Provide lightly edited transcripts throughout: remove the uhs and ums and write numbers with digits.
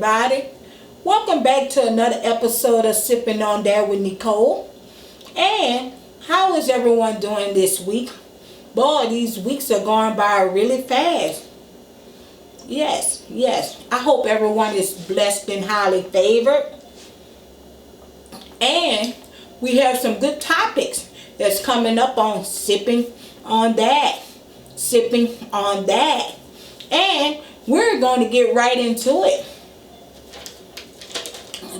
everybody. Welcome back to another episode of Sipping on That with Nicole. And how is everyone doing this week? Boy, these weeks are going by really fast. Yes. I hope everyone is blessed and highly favored. And we have some good topics that's coming up on Sipping on That. Sipping on That. And we're going to get right into it.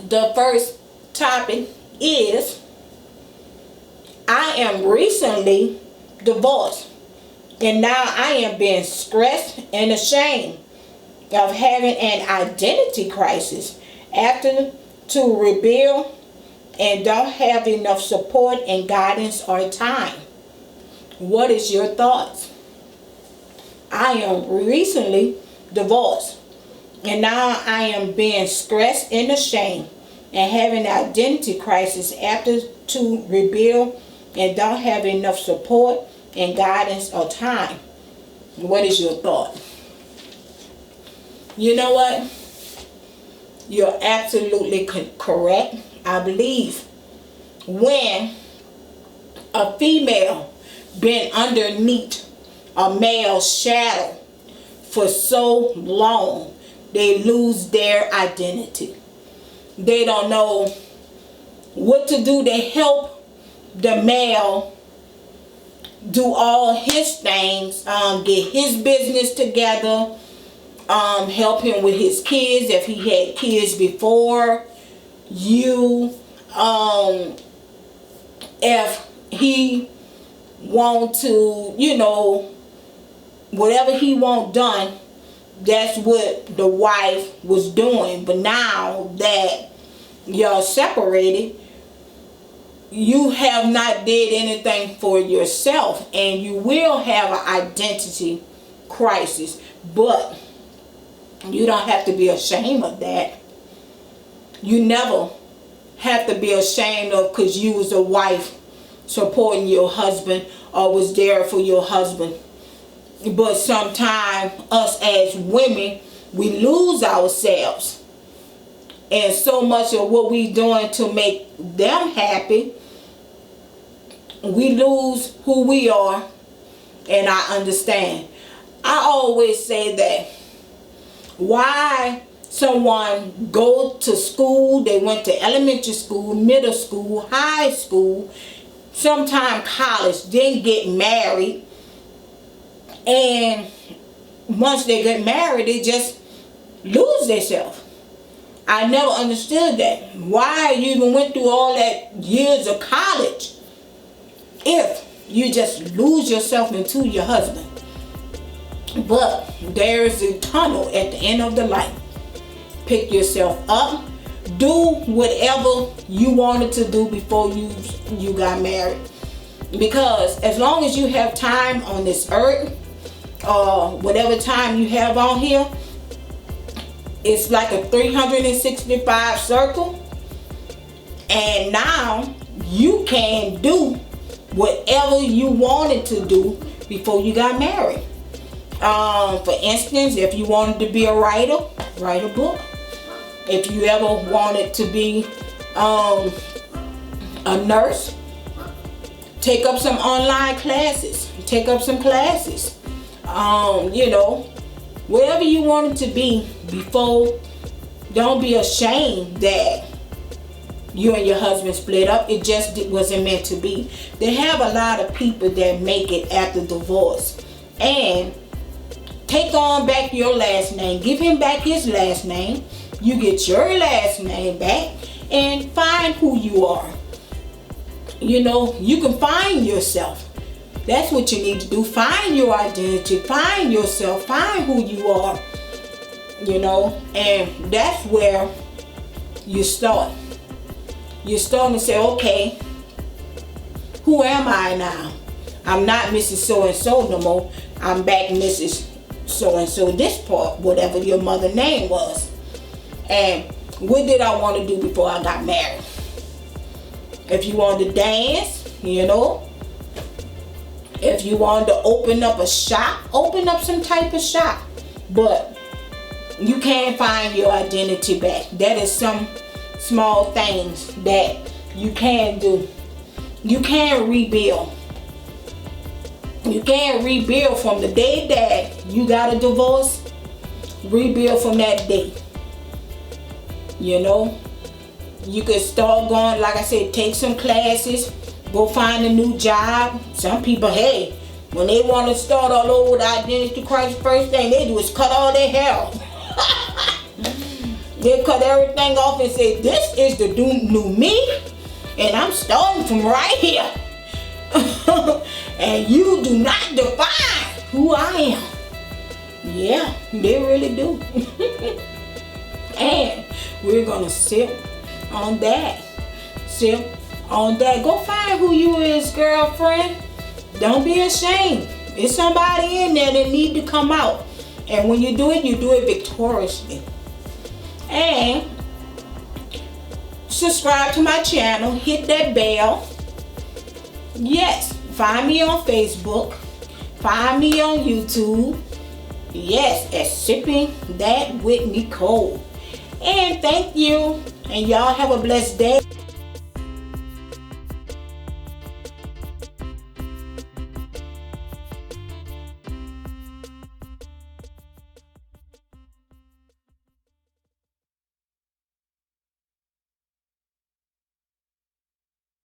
The first topic is, I am recently divorced, and now I am being stressed and ashamed of having an identity crisis after to rebuild and don't have enough support and guidance or time. What is your thoughts? I am recently divorced, and now I am being stressed and ashamed and having an identity crisis after to rebuild and don't have enough support and guidance or time. What is your thought? You know what? You're absolutely correct. I believe when a female been underneath a male's shadow for so long, they lose their identity. They don't know what to do to help the male do all his things, get his business together, help him with his kids if he had kids before you, if he want to, whatever he want done, that's what the wife was doing. But now that you're separated, you have not did anything for yourself, and you will have an identity crisis. But you don't have to be ashamed of that. You never have to be ashamed of because you was a wife supporting your husband or was there for your husband. But sometimes us as women, we lose ourselves. And so much of what we doing to make them happy, we lose who we are. And I understand. I always say that why someone go to school, they went to elementary school, middle school, high school, sometime college, then get married, and once they get married, they just lose themselves. I never understood that. Why you even went through all that years of college if you just lose yourself into your husband? But there is a tunnel at the end of the light. Pick yourself up. Do whatever you wanted to do before you got married. Because as long as you have time on this earth, or whatever time you have on here, it's like a 365 circle. And now you can do whatever you wanted to do before you got married. For instance, if you wanted to be a writer, write a book. If you ever wanted to be a nurse, take up some online classes. Take up some classes. Whatever you wanted to be before, don't be ashamed that you and your husband split up. It just wasn't meant to be. They have a lot of people that make it after divorce. And take on back your last name. Give him back his last name. You get your last name back and find who you are. You can find yourself. That's what you need to do. Find your identity. Find yourself. Find who you are. And that's where you start. You start and say, okay, who am I now? I'm not Mrs. So-and-so no more. I'm back Mrs. So-and-so this part, whatever your mother name was. And what did I want to do before I got married? If you wanted to dance, if you wanted to open up a shop, open up some type of shop. But you can find your identity back. That is some small things that you can do. You can rebuild. You can rebuild from the day that you got a divorce. Rebuild from that day. You know, you could start going, like I said, take some classes, go find a new job. Some people, hey, when they want to start all over with identity crisis, first thing they do is cut all their hair off. They cut everything off and say, this is the new me, and I'm starting from right here. And you do not define who I am. Yeah, they really do. And we're going to sip on that. Sip on that. Go find who you is, girlfriend. Don't be ashamed. There's somebody in there that need to come out. And when you do it victoriously. And subscribe to my channel. Hit that bell. Yes, find me on Facebook. Find me on YouTube. Yes, at Sipping That with Nicole. And thank you. And y'all have a blessed day.